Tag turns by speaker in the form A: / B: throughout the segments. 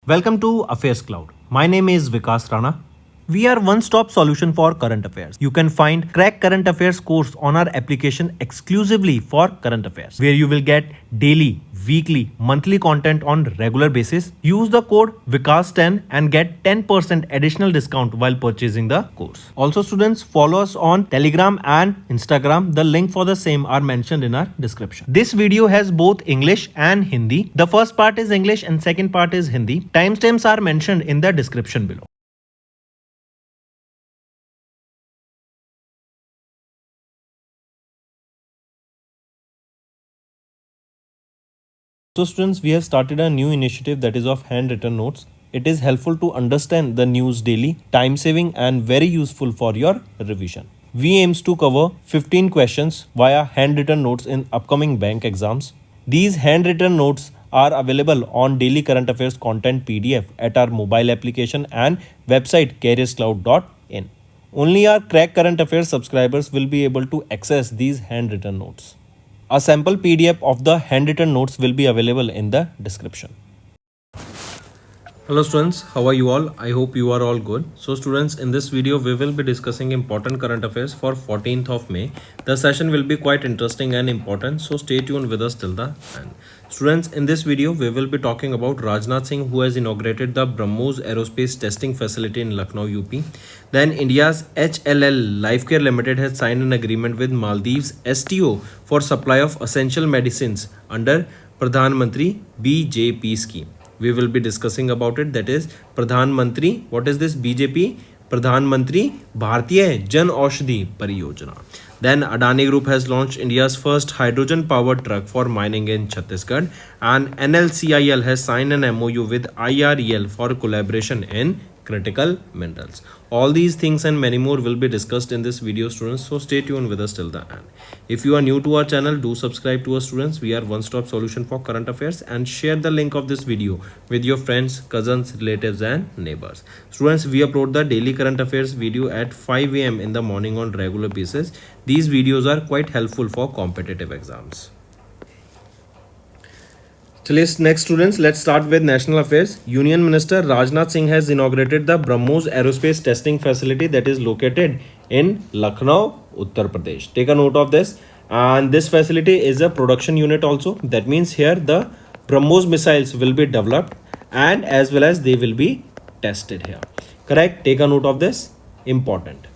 A: Welcome to Affairs Cloud. My name is Vikas Rana. We are one-stop solution for current affairs. You can find Crack Current Affairs course on our application exclusively for current affairs, where you will get daily, weekly, monthly content on regular basis. Use the code Vikas10 and get 10% additional discount while purchasing the course. Also, students, follow us on Telegram and Instagram. The link for the same are mentioned in our description. This video has both English and Hindi. The first part is English and second part is Hindi. Timestamps are mentioned in the description below. So students, we have started a new initiative that is of handwritten notes. It is helpful to understand the news daily, time saving and very useful for your revision. We aims to cover 15 questions via handwritten notes in upcoming bank exams. These handwritten notes are available on daily current affairs content PDF at our mobile application and website careerscloud.in. Only our Crack Current Affairs subscribers will be able to access these handwritten notes. A sample PDF of the handwritten notes will be available in the description. Hello students, how are you all? I hope you are all good. So students, in this video we will be discussing important current affairs for 14th of May. The session will be quite interesting and important, so stay tuned with us till the end. Students, in this video we will be talking about Rajnath Singh, who has inaugurated the BrahMos Aerospace Testing Facility in Lucknow, UP. Then India's HLL Lifecare Limited has signed an agreement with Maldives STO for supply of essential medicines under Pradhan Mantri BJP scheme. We will be discussing about it. That is Pradhan Mantri. What is this BJP? Pradhan Mantri Bharatiya Jan Aushadhi Pariyojana. Then Adani Group has launched India's first hydrogen powered truck for mining in Chhattisgarh, and NLCIL has signed an MOU with IREL for collaboration in critical minerals. All these things and many more will be discussed in this video, students, so stay tuned with us till the end. If you are new to our channel, do subscribe to us, students. We are one-stop solution for current affairs, and share the link of this video with your friends, cousins, relatives and neighbors. Students, we upload the daily current affairs video at 5 AM in the morning on regular basis. These videos are quite helpful for competitive exams. So next students, let's start with national affairs. Union Minister Rajnath Singh has inaugurated the BrahMos Aerospace Testing Facility that is located in Lucknow, Uttar Pradesh. Take a note of this. And this facility is a production unit also. That means here the BrahMos missiles will be developed and as well as they will be tested here. Correct? Take a note of this. Important.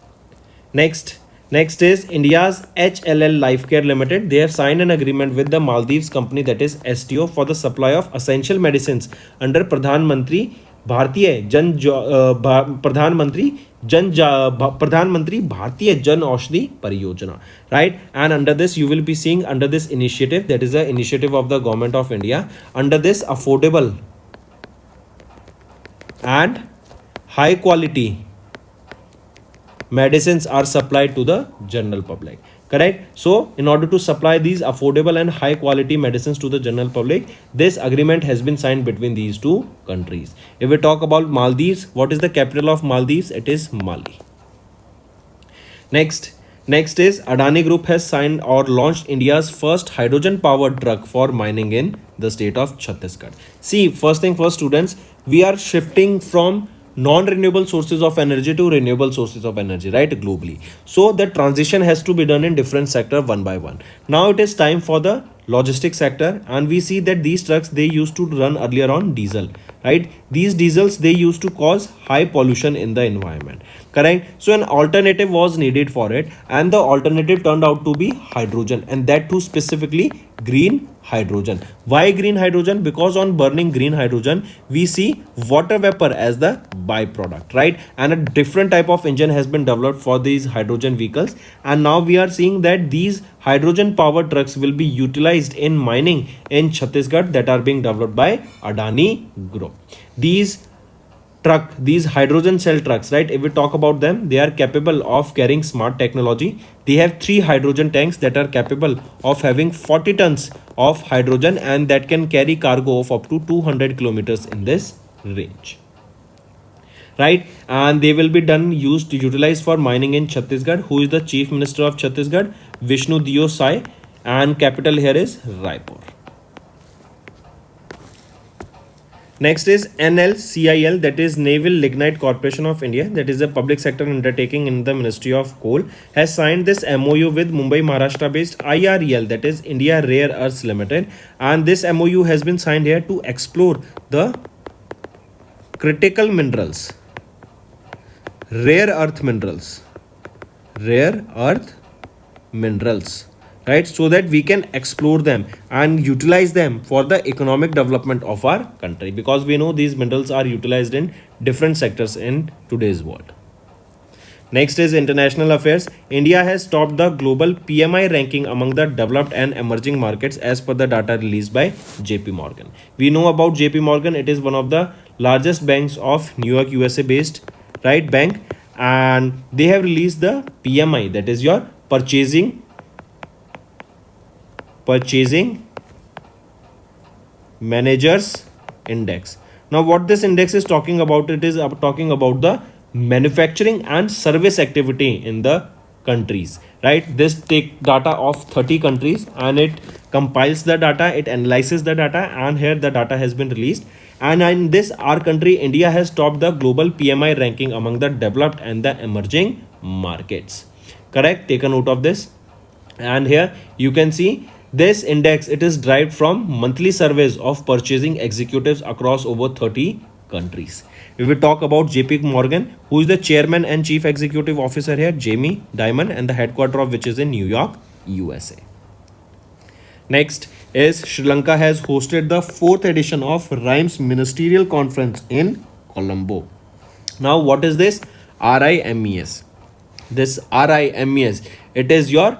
A: Next is India's HLL Lifecare Limited. They have signed an agreement with the Maldives company, that is STO, for the supply of essential medicines under Pradhan Mantri Bharatiya Jan Aushadhi Pariyojana, right? And under this you will be seeing, under this initiative, that is an initiative of the government of India, under this affordable and high quality medicines are supplied to the general public. Correct? So in order to supply these affordable and high quality medicines to the general public, this agreement has been signed between these two countries. If we talk about Maldives, what is the capital of Maldives? It is Mali. Next is Adani Group has signed or launched India's first hydrogen powered truck for mining in the state of Chhattisgarh. See, first thing first, students, we are shifting from non-renewable sources of energy to renewable sources of energy, right, globally. So the transition has to be done in different sector one by one. Now it is time for the logistics sector, and we see that these trucks, they used to run earlier on diesel, right? These diesels, they used to cause high pollution in the environment. Correct? So an alternative was needed for it, and the alternative turned out to be hydrogen, and that too specifically green hydrogen. Why green hydrogen? Because on burning green hydrogen we see water vapor as the byproduct, right? And a different type of engine has been developed for these hydrogen vehicles, and now we are seeing that these hydrogen powered trucks will be utilized in mining in Chhattisgarh that are being developed by Adani Group. These hydrogen cell trucks, right, if we talk about them, they are capable of carrying smart technology. They have 3 hydrogen tanks that are capable of having 40 tons of hydrogen, and that can carry cargo of up to 200 kilometers in this range, right? And they will be utilized for mining in Chhattisgarh. Who is the Chief Minister of Chhattisgarh? Vishnu Dio Sai, and capital here is Raipur. Next is NLCIL, that is Naval Lignite Corporation of India, that is a public sector undertaking in the Ministry of Coal, has signed this MOU with Mumbai, Maharashtra based IREL, that is India Rare Earths Limited, and this MOU has been signed here to explore the critical minerals, rare earth minerals, right, so that we can explore them and utilize them for the economic development of our country, because we know these minerals are utilized in different sectors in today's world. Next is international affairs. India has topped the global PMI ranking among the developed and emerging markets as per the data released by JP Morgan. We know about JP Morgan, it is one of the largest banks of New York, USA based, right, bank, and they have released the PMI, that is your purchasing managers index. Now what this index is talking about, it is talking about the manufacturing and service activity in the countries, right? This take data of 30 countries and it compiles the data, it analyzes the data, and here the data has been released, and in this our country India has topped the global PMI ranking among the developed and the emerging markets. Correct, take a note of this. And here you can see this index, it is derived from monthly surveys of purchasing executives across over 30 countries. We will talk about JP Morgan, who is the chairman and chief executive officer here, Jamie Dimon, and the headquarter of which is in New York, USA. Next is Sri Lanka has hosted the 4th edition of RIMES Ministerial Conference in Colombo. Now what is this RIMES? This RIMES, it is your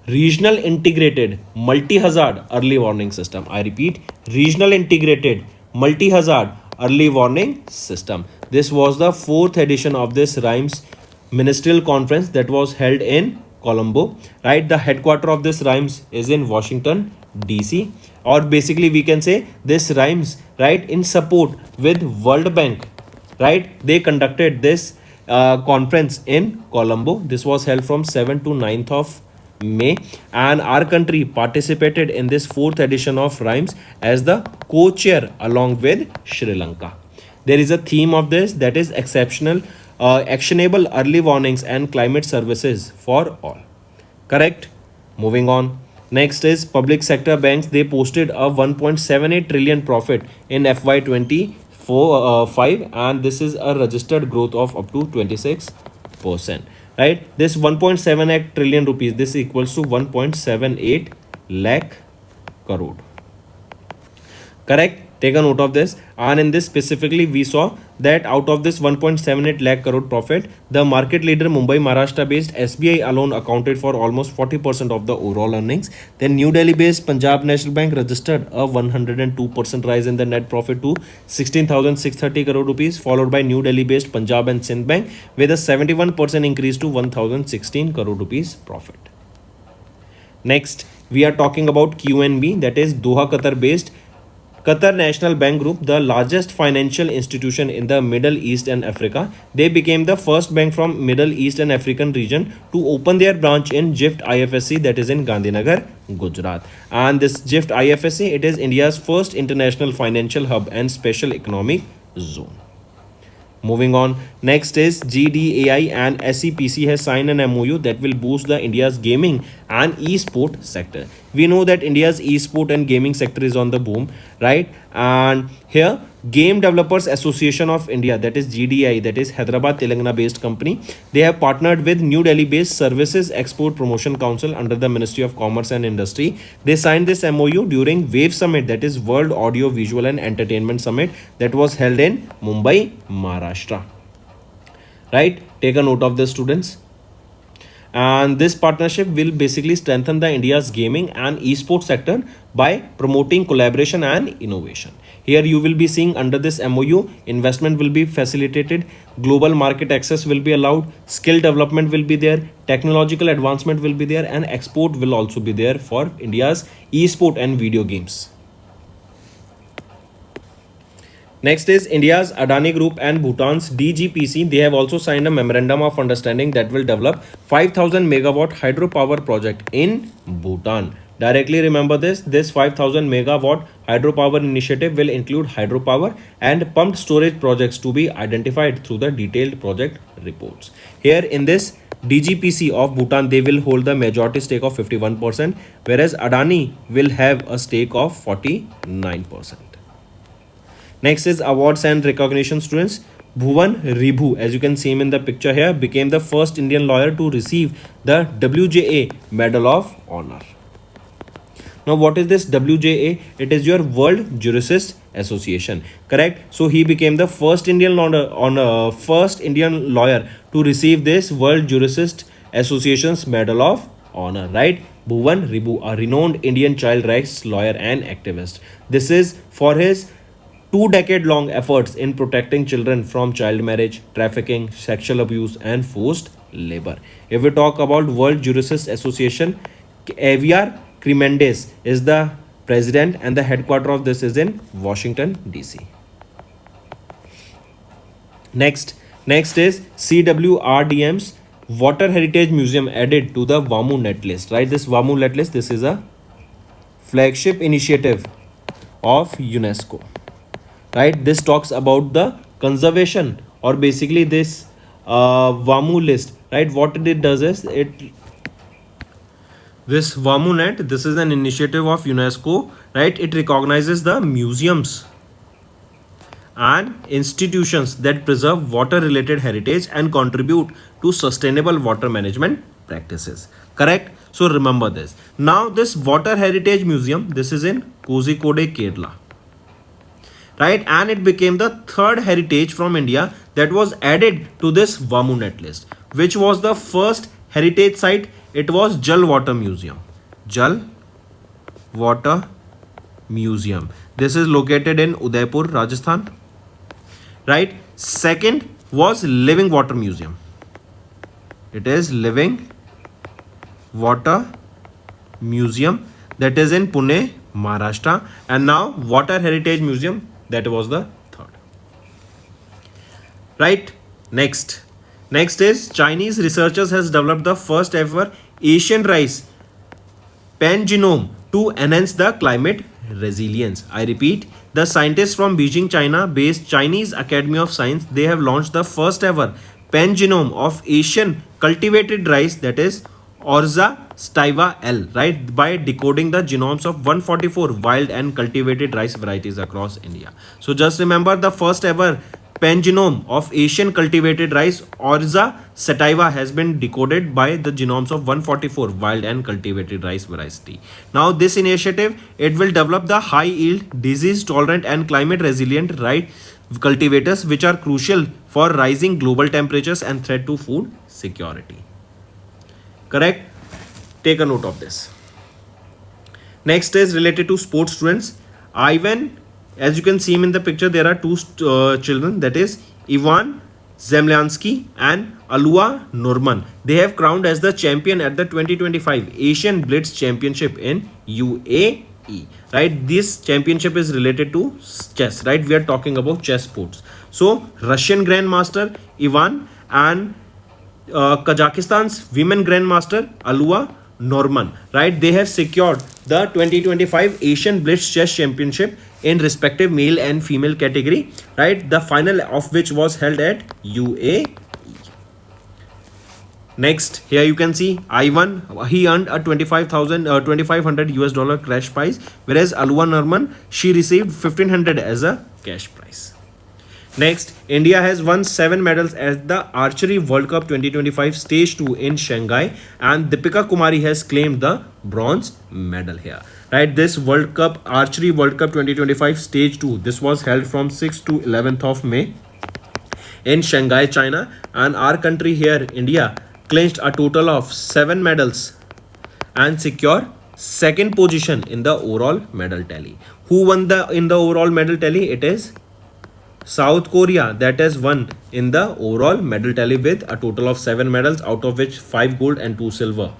A: Regional Integrated Multi-Hazard Early Warning System. I repeat, Regional Integrated Multi-Hazard Early Warning System. This was the 4th edition of this RIMES Ministerial Conference that was held in Colombo, right? The headquarter of this RIMES is in Washington, DC, or basically we can say this RIMES, right, in support with World Bank, right? They conducted this conference in Colombo. This was held from 7th to 9th of May, and our country participated in this 4th edition of RIMES as the co-chair along with Sri Lanka. There is a theme of this, that is exceptional actionable early warnings and climate services for all. Correct. Moving on. Next is public sector banks. They posted a 1.78 trillion profit in FY24-5, and this is a registered growth of up to 26%. Right, this 1.78 trillion rupees, this equals to 1.78 lakh crore. Correct, take a note of this. And in this specifically we saw that out of this 1.78 lakh crore profit, the market leader Mumbai, Maharashtra based SBI alone accounted for almost 40% of the overall earnings. Then New Delhi based Punjab National Bank registered a 102% rise in the net profit to 16,630 crore rupees, followed by New Delhi based Punjab and Sindh Bank with a 71% increase to 1,016 crore rupees profit. Next we are talking about QNB, that is Doha, Qatar based Qatar National Bank Group, the largest financial institution in the Middle East and Africa. They became the first bank from Middle East and African region to open their branch in GIFT IFSC, that is in Gandhinagar, Gujarat. And this GIFT IFSC, it is India's first international financial hub and special economic zone. Moving on, next is GDAI and SEPC has signed an MOU that will boost the India's gaming and e-sport sector. We know that India's e-sport and gaming sector is on the boom, right? And here Game Developers Association of India, that is GDAI, that is Hyderabad, Telangana based company, they have partnered with New Delhi based Services Export Promotion Council under the Ministry of Commerce and Industry. They signed this MOU during WAVE Summit, that is World Audio Visual and Entertainment Summit, that was held in Mumbai, Maharashtra. Right, take a note of this, students. And this partnership will basically strengthen the India's gaming and esports sector by promoting collaboration and innovation. Here you will be seeing under this MOU, investment will be facilitated, global market access will be allowed, skill development will be there, technological advancement will be there, and export will also be there for India's esport and video games. Next is India's Adani Group and Bhutan's DGPC. They have also signed a memorandum of understanding that will develop 5,000 megawatt hydropower project in Bhutan. Directly remember this 5,000 megawatt hydropower initiative will include hydropower and pumped storage projects to be identified through the detailed project reports. Here in this DGPC of Bhutan, they will hold the majority stake of 51%, whereas Adani will have a stake of 49%. Next is awards and recognition, students. Bhuvan Ribhu, as you can see him in the picture here, became the first Indian lawyer to receive the WJA Medal of Honor. Now, what is this WJA? It is your World Jurist Association, correct? So he became the first Indian lawyer to receive this World Jurist Association's Medal of Honor, right? Bhuvan Ribhu, a renowned Indian child rights lawyer and activist. This is for his 2-decade-long efforts in protecting children from child marriage, trafficking, sexual abuse, and forced labor. If we talk about World Jurist Association, Aviar Cremendes is the president, and the headquarters of this is in Washington, D.C. Next is CWRDM's Water Heritage Museum added to the WAMU net list, right? This WAMU net list, this is a flagship initiative of UNESCO, right? This talks about the conservation, or basically this WAMU list, right? What it does is this WAMUNet, this is an initiative of UNESCO, right? It recognizes the museums and institutions that preserve water related heritage and contribute to sustainable water management practices, correct? So remember this. Now this Water Heritage Museum, this is in Kozhikode, Kerala, right? And it became the third heritage from India that was added to this WAMUNet list. Which was the first heritage site? It was Jal Water Museum. Jal Water Museum. This is located in Udaipur, Rajasthan, right? Second was Living Water Museum. It is Living Water Museum, that is in Pune, Maharashtra. And now Water Heritage Museum, that was the third, right? Next is Chinese researchers has developed the first ever Asian rice pangenome to enhance the climate resilience. I repeat, the scientists from Beijing, China based Chinese Academy of Science, they have launched the first ever pangenome of Asian cultivated rice, that is Orza stiva L, right, by decoding the genomes of 144 wild and cultivated rice varieties across India. So just remember, the first ever pangenome of Asian cultivated rice Orza sativa has been decoded by the genomes of 144 wild and cultivated rice variety. Now this initiative, it will develop the high yield, disease tolerant and climate resilient rice cultivators, which are crucial for rising global temperatures and threat to food security, correct? Take a note of this. Next is related to sports, students. Ivan, as you can see him in the picture, there are two children, that is Ivan Zemlyansky and Alua Norman. They have crowned as the champion at the 2025 Asian Blitz Championship in UAE, right? This championship is related to chess, right? We are talking about chess sports. So Russian Grandmaster Ivan and Kazakhstan's women Grandmaster Alua Norman, right? They have secured the 2025 Asian Blitz Chess Championship in respective male and female category, right? The final of which was held at UAE. Next, here you can see Ivan, he earned a 2500 US dollar cash prize, whereas Alua Norman, she received 1500 as a cash prize. Next, India has won 7 medals at the Archery World Cup 2025 Stage 2 in Shanghai, and Deepika Kumari has claimed the bronze medal here, right? This World Cup, Archery World Cup 2025 Stage 2, this was held from 6th to 11th of May in Shanghai, China, and our country here, India, clinched a total of 7 medals and secured second position in the overall medal tally. Who won in the overall medal tally? It is South Korea that has won in the overall medal tally with a total of 7 medals, out of which 5 gold and 2 silver,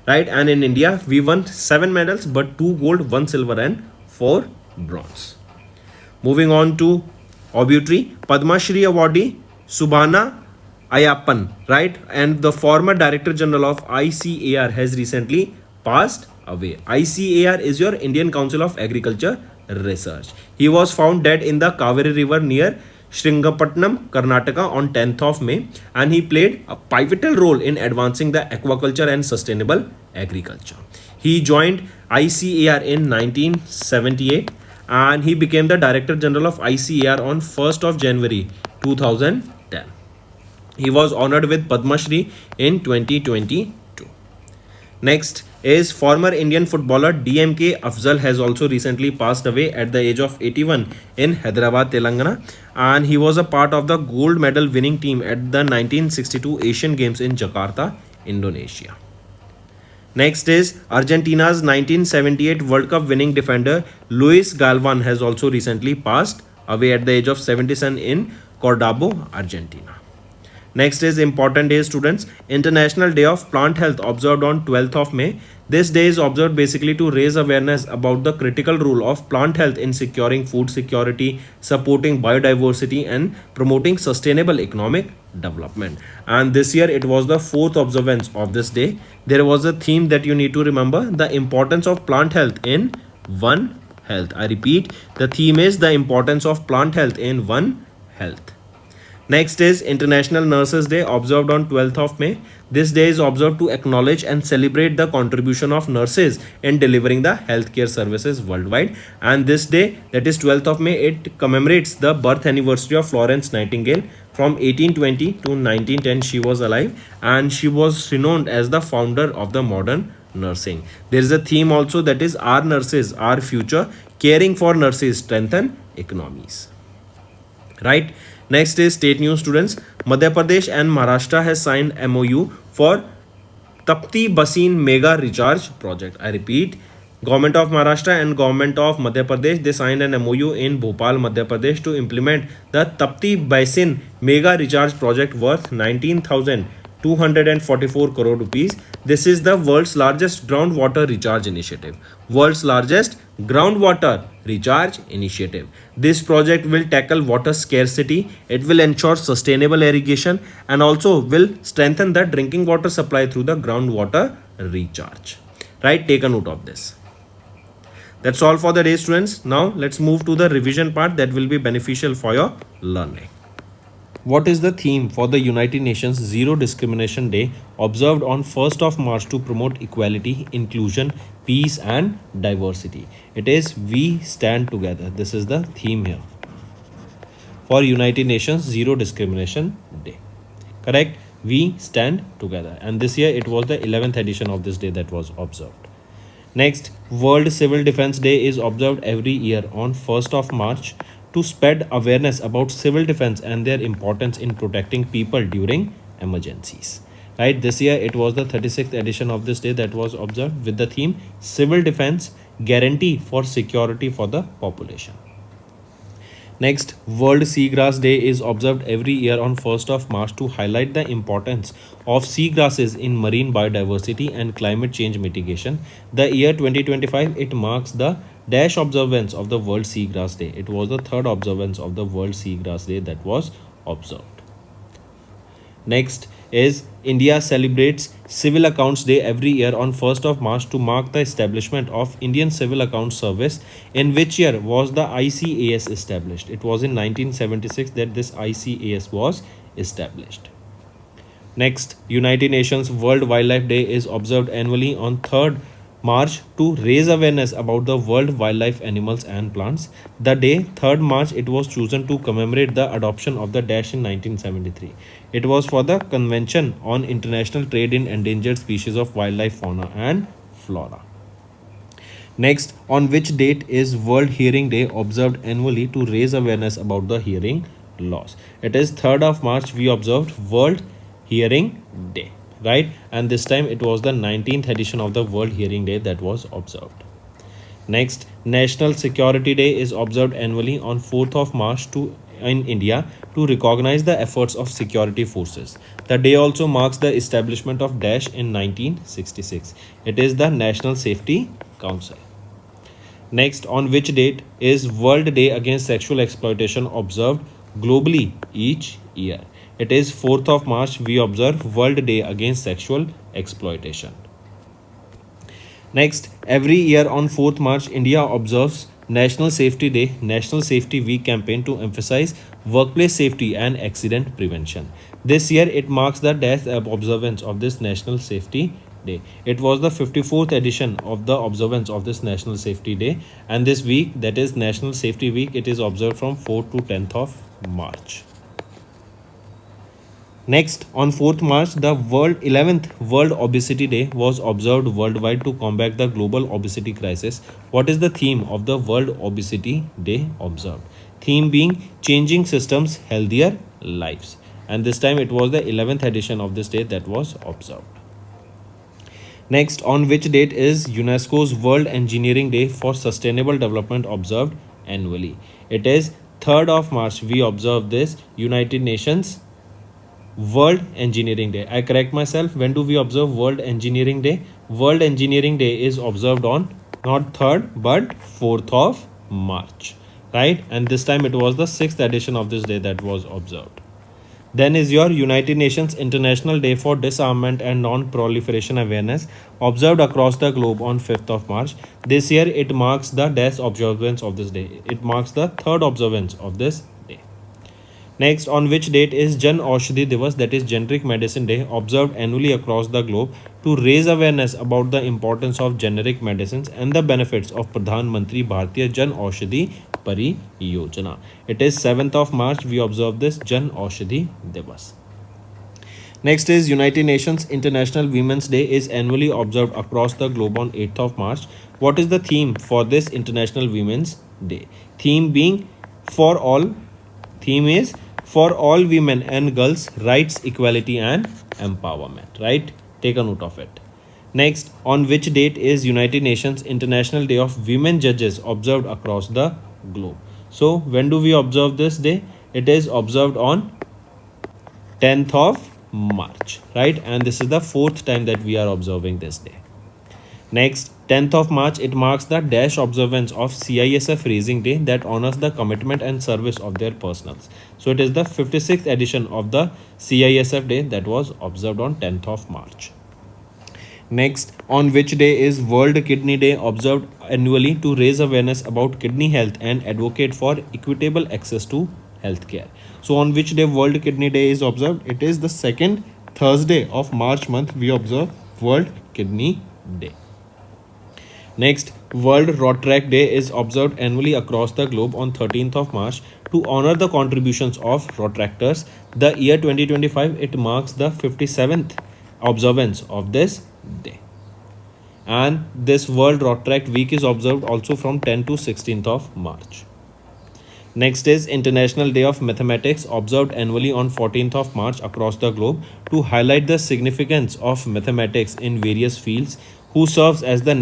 A: right? And in India, we won 7 medals, but 2 gold, 1 silver and 4 bronze. Moving on to obituary, Padma Shri awardee Subhana Ayappan, right? And the former Director General of ICAR has recently passed away. ICAR is your Indian Council of Agriculture research. He was found dead in the Kaveri River near Sringapatnam, Karnataka on 10th of May, and he played a pivotal role in advancing the aquaculture and sustainable agriculture. He joined ICAR in 1978 and he became the Director General of ICAR on 1st of January 2010. He was honored with Padma Shri in 2022. Next is former Indian footballer DMK Afzal has also recently passed away at the age of 81 in Hyderabad, Telangana, and he was a part of the gold medal winning team at the 1962 Asian Games in Jakarta, Indonesia. Next is Argentina's 1978 World Cup winning defender Luis Galvan has also recently passed away at the age of 77 in Cordabo, Argentina. Next is important day, students. International Day of Plant Health observed on 12th of May. This day is observed basically to raise awareness about the critical role of plant health in securing food security, supporting biodiversity and promoting sustainable economic development. And this year it was the fourth observance of this day. There was a theme that you need to remember: the importance of plant health in One Health. I repeat, the theme is the importance of plant health in One Health. Next is International Nurses Day observed on 12th of May. This day is observed to acknowledge and celebrate the contribution of nurses in delivering the healthcare services worldwide. And this day, that is 12th of May, it commemorates the birth anniversary of Florence Nightingale. From 1820 to 1910 she was alive and she was renowned as the founder of the modern nursing. There is a theme also, that is Our Nurses, Our Future, caring for nurses strengthen economies. Right? Next is state news, students. Madhya Pradesh and Maharashtra has signed MOU for Tapti Basin Mega Recharge Project. I repeat, Government of Maharashtra and Government of Madhya Pradesh, they signed an MOU in Bhopal, Madhya Pradesh to implement the Tapti Basin Mega Recharge Project worth 19,244 crore rupees. This is the world's largest groundwater recharge initiative. World's largest groundwater recharge initiative. This project will tackle water scarcity, it will ensure sustainable irrigation and also will strengthen the drinking water supply through the groundwater recharge. Right, take a note of this. That's all for the day, students. Now let's move to the revision part that will be beneficial for your learning. What is the theme for the United Nations Zero Discrimination Day observed on 1st of March to promote equality, inclusion, peace and diversity? It is We Stand Together. This is the theme here for United Nations Zero Discrimination Day. Correct? We Stand Together. And this year it was the 11th edition of this day that was observed. Next, World Civil Defense Day is observed every year on 1st of March to spread awareness about civil defense and their importance in protecting people during emergencies. Right, this year it was the 36th edition of this day that was observed with the theme Civil Defense Guarantee for Security for the Population. Next, World Seagrass Day is observed every year on 1st of March to highlight the importance of seagrasses in marine biodiversity and climate change mitigation. The year 2025, it marks the dash observance of the World Seagrass Day. It was the third observance of the World Seagrass Day that was observed. Next is India celebrates Civil Accounts Day every year on 1st of March to mark the establishment of Indian Civil Accounts Service. In which year was the ICAS established? It was in 1976 that this ICAS was established. Next, United Nations World Wildlife Day is observed annually on 3rd March to raise awareness about the world wildlife, animals and plants. The day 3rd March, it was chosen to commemorate the adoption of the dash in 1973. It was for the Convention on International Trade in Endangered Species of Wildlife, Fauna and Flora. Next, on which date is World Hearing Day observed annually to raise awareness about the hearing loss? It is 3rd of March we observed World Hearing Day. Right, and this time it was the 19th edition of the World Hearing Day that was observed. Next, National Security Day is observed annually on 4th of March in India to recognize the efforts of security forces. The day also marks the establishment of DASH in 1966. It is the National Safety Council. Next, on which date is World Day Against Sexual Exploitation observed globally each year? It is 4th of March we observe World Day Against Sexual Exploitation. Next, every year on 4th March, India observes National Safety Day, National Safety Week campaign to emphasize workplace safety and accident prevention. This year it marks the death observance of this National Safety Day. It was the 54th edition of the observance of this National Safety Day, and this week, that is National Safety Week, it is observed from 4th to 10th of March. Next, on 4th March, the 11th World Obesity Day was observed worldwide to combat the global obesity crisis. What is the theme of the World Obesity Day observed? Theme being changing systems, healthier lives. And this time it was the 11th edition of this day that was observed. Next, on which date is UNESCO's World Engineering Day for Sustainable Development observed annually? It is 3rd of March. We observe this United Nations World Engineering Day. I correct myself. When do we observe World Engineering Day? World Engineering Day is observed on not 3rd but 4th of March. Right? And this time it was the 6th edition of this day that was observed. Then is your United Nations International Day for Disarmament and Non-Proliferation Awareness, observed across the globe on 5th of March. This year it marks the death observance of this day. It marks the 3rd observance of this day. Next, on which date is Jan Aushadhi Divas, that is Generic Medicine Day, observed annually across the globe to raise awareness about the importance of generic medicines and the benefits of Pradhan Mantri Bharatiya Jan Aushadhi Pariyojana. It is 7th of March. We observe this Jan Aushadhi Divas. Next is United Nations International Women's Day is annually observed across the globe on 8th of March. What is the theme for this International Women's Day? Theme being for all. Theme is for all women and girls, rights, equality and empowerment. Right? Take a note of it. Next, on which date is United Nations International Day of Women Judges observed across the globe? So, when do we observe this day? It is observed on 10th of March, right? And this is the 4th time that we are observing this day. Next, 10th of March, it marks the dash observance of CISF Raising Day that honors the commitment and service of their personals. So, it is the 56th edition of the CISF Day that was observed on 10th of March. Next, on which day is World Kidney Day observed annually to raise awareness about kidney health and advocate for equitable access to healthcare. So, on which day World Kidney Day is observed? It is the 2nd Thursday of March month. We observe World Kidney Day. Next, World Rotaract Day is observed annually across the globe on 13th of March to honor the contributions of Rotaractors. The year 2025, it marks the 57th observance of this day. And this World Rotaract Week is observed also from 10th to 16th of March. Next is International Day of Mathematics, observed annually on 14th of March across the globe to highlight the significance of mathematics in various fields. Who serves as the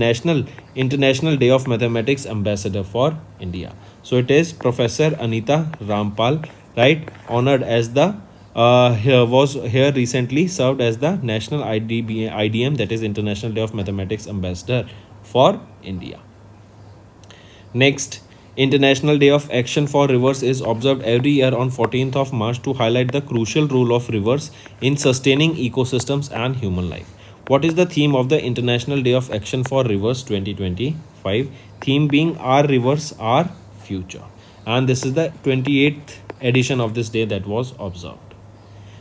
A: International Day of Mathematics Ambassador for India? So it is Professor Anita Rampal, right? Honored as the here recently served as the National IDM, that is International Day of Mathematics Ambassador for India. Next, International Day of Action for Rivers is observed every year on 14th of March to highlight the crucial role of rivers in sustaining ecosystems and human life. What is the theme of the International Day of Action for Rivers 2025? Theme being Our Rivers, Our Future. And this is the 28th edition of this day that was observed.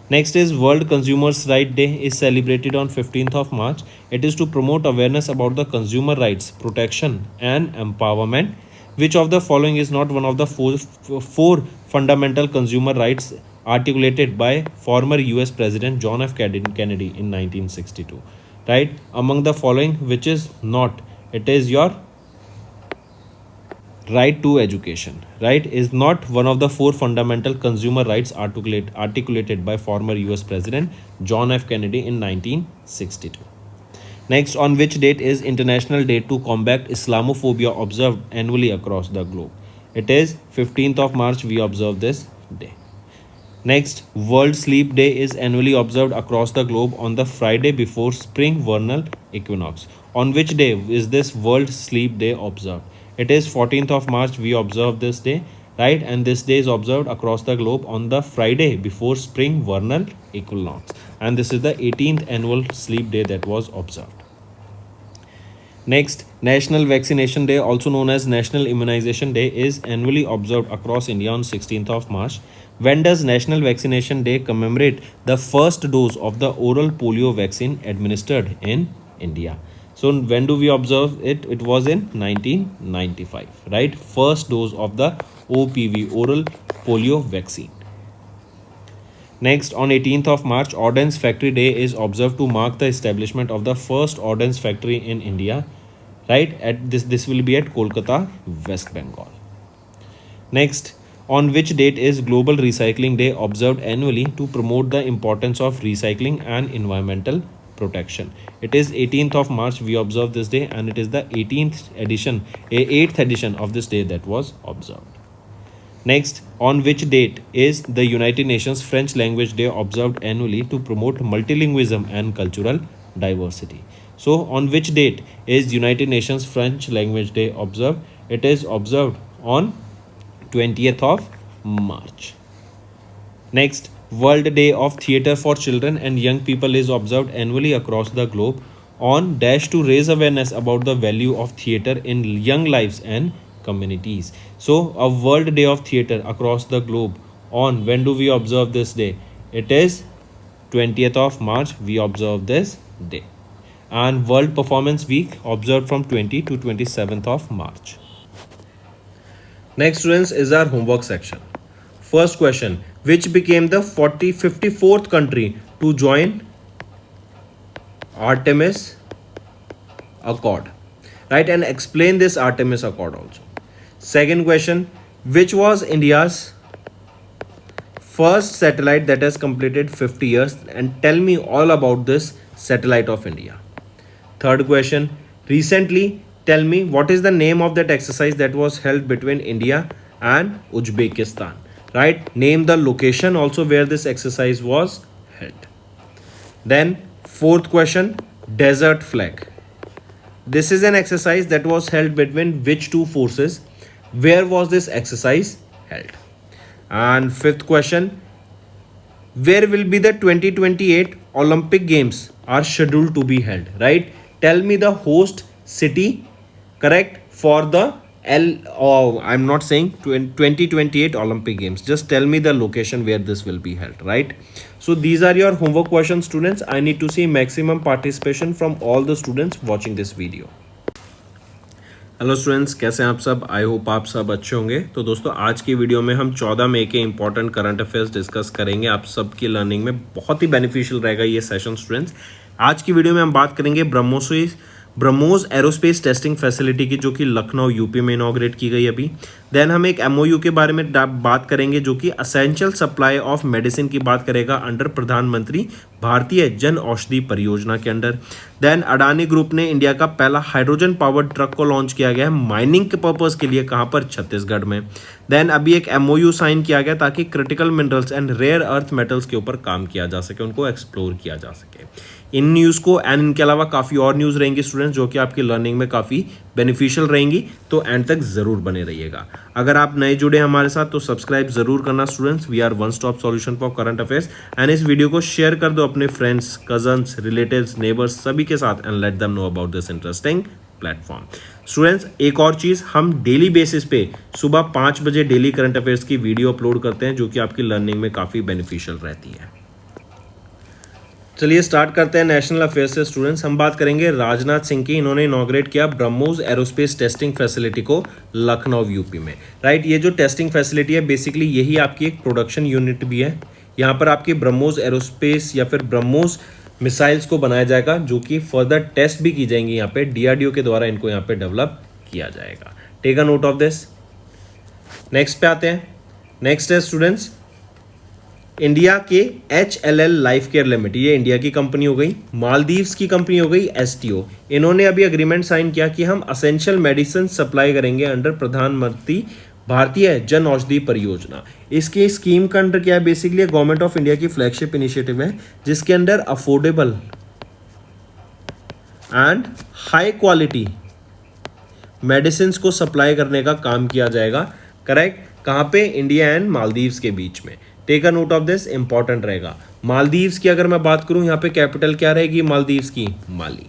A: Next is World Consumers' Rights Day is celebrated on 15th of March. It is to promote awareness about the consumer rights, protection and empowerment. Which of the following is not one of the four fundamental consumer rights articulated by former US President John F. Kennedy in 1962? Right? Among the following, which is not? It is your right to education, right? Is not one of the four fundamental consumer rights articulated by former US President John F. Kennedy in 1962. Next, on which date is International Day to Combat Islamophobia observed annually across the globe? It is 15th of March. We observe this day. Next, World Sleep Day is annually observed across the globe on the Friday before spring vernal equinox. On which day is this World Sleep Day observed? It is 14th of March. We observe this day, right? And this day is observed across the globe on the Friday before spring vernal equinox. And this is the 18th annual sleep day that was observed. Next, National Vaccination Day, also known as National Immunization Day, is annually observed across India on 16th of March. When does National Vaccination Day commemorate the first dose of the oral polio vaccine administered in India? So when do we observe it? It was in 1995, right? First dose of the OPV, oral polio vaccine. Next, on 18th of March, Ordnance Factory Day is observed to mark the establishment of the first ordnance factory in India, right? At this will be at Kolkata, West Bengal. Next, on which date is Global Recycling Day observed annually to promote the importance of recycling and environmental protection? It is 18th of March we observe this day, and it is the 8th edition of this day that was observed. Next, on which date is the United Nations French Language Day observed annually to promote multilingualism and cultural diversity? So, on which date is United Nations French Language Day observed? It is observed on 20th of March. Next, World Day of Theatre for Children and Young People is observed annually across the globe on dash to raise awareness about the value of theatre in young lives and communities. So, a World Day of Theatre across the globe on when do we observe this day? It is 20th of March we observe this day. And World Performance Week observed from 20 to 27th of March. Next, students, is our homework section. First question, which became the 54th country to join Artemis Accord? Right, and explain this Artemis Accord also. Second question, which was India's first satellite that has completed 50 years, and tell me all about this satellite of India. Third question, recently tell me what is the name of that exercise that was held between India and Uzbekistan, right? Name the location also where this exercise was held. Then fourth question, desert flag. This is an exercise that was held between which two forces? Where was this exercise held? And fifth question, where will be the 2028 Olympic Games are scheduled to be held, right? Tell me the host city, correct, for the I'm not saying 2028 Olympic Games. Just tell me the location where this will be held, right? So these are your homework questions, students. I need to see maximum participation from all the students watching this video. Hello students, कैसे हैं आप सब? I hope आप सब अच्छे होंगे। तो दोस्तों, आज की वीडियो में हम 14 मई के इंपॉर्टेंट करंट अफेयर्स डिस्कस करेंगे। आप सबकी लर्निंग में बहुत ही बेनिफिशियल रहेगा ये सेशन स्टूडेंट्स। आज की वीडियो में हम बात करेंगे ब्रह्मोस एरोस्पेस टेस्टिंग फैसिलिटी की, जो कि लखनऊ यूपी में इनॉग्रेट की गई अभी। देन हम एक एमओयू के बारे में बात करेंगे, जो कि असेंशियल सप्लाई ऑफ मेडिसिन की बात करेगा अंडर प्रधानमंत्री भारतीय जन औषधि परियोजना के अंडर। देन अडानी ग्रुप ने इंडिया का पहला हाइड्रोजन पावर्ड ट्रक को लॉन्च किया गया है माइनिंग के पर्पज के लिए, कहां पर? छत्तीसगढ़ में। देन अभी एक एमओयू साइन किया गया ताकि critical minerals and rare earth metals के ऊपर काम किया जा सके, उनको एक्सप्लोर किया जा सके। इन न्यूज़ को एंड इनके अलावा काफ़ी और न्यूज़ रहेंगी स्टूडेंट्स, जो कि आपकी लर्निंग में काफ़ी बेनिफिशियल रहेंगी, तो एंड तक ज़रूर बने रहिएगा। अगर आप नए जुड़े हमारे साथ तो सब्सक्राइब जरूर करना students. We are one stop solution for current affairs. And इस वीडियो को शेयर कर दो अपने फ्रेंड्स, कजन्स, रिलेटिव्स, नेबर्स सभी के साथ, and let them know about this interesting platform. Students, एक और चीज़, हम डेली बेसिस पे सुबह 5 बजे डेली करंट अफेयर्स की वीडियो अपलोड करते हैं, जो कि आपकी लर्निंग में काफ़ी बेनिफिशियल रहती है। चलिए स्टार्ट करते हैं नेशनल अफेयर्स से स्टूडेंट्स। हम बात करेंगे राजनाथ सिंह की। इन्होंने इनॉग्रेट किया ब्रह्मोस एरोस्पेस टेस्टिंग फैसिलिटी को लखनऊ यूपी में, राइट। ये जो टेस्टिंग फैसिलिटी है बेसिकली यही आपकी एक प्रोडक्शन यूनिट भी है। यहाँ पर आपकी ब्रह्मोस एरोस्पेस या फिर ब्रह्मोस मिसाइल्स को बनाया जाएगा, जो कि फर्दर टेस्ट भी की जाएंगी यहाँ पे डीआरडीओ के द्वारा, इनको यहाँ पे डेवलप किया जाएगा। Take a note of this. Next पे आते हैं। नेक्स्ट है स्टूडेंट्स इंडिया के HLL लाइफ केयर लिमिटेड, ये इंडिया की कंपनी हो गई। मालदीव्स की कंपनी हो गई STO। इन्होंने अभी अग्रीमेंट साइन किया कि हम असेंशियल मेडिसिन सप्लाई करेंगे अंडर प्रधानमंत्री भारतीय जन औषधि परियोजना। इसकी स्कीम का अंडर क्या है? बेसिकली गवर्नमेंट ऑफ इंडिया की फ्लैगशिप इनिशिएटिव है, जिसके under affordable and high quality medicine को सप्लाई करने का काम किया जाएगा, करेक्ट। कहाँ पे? इंडिया एंड मालदीव्स के बीच में। Take a note of this, important रहेगा। मालदीव्स की अगर मैं बात करूं, यहाँ पे कैपिटल क्या रहेगी मालदीव्स की? माली।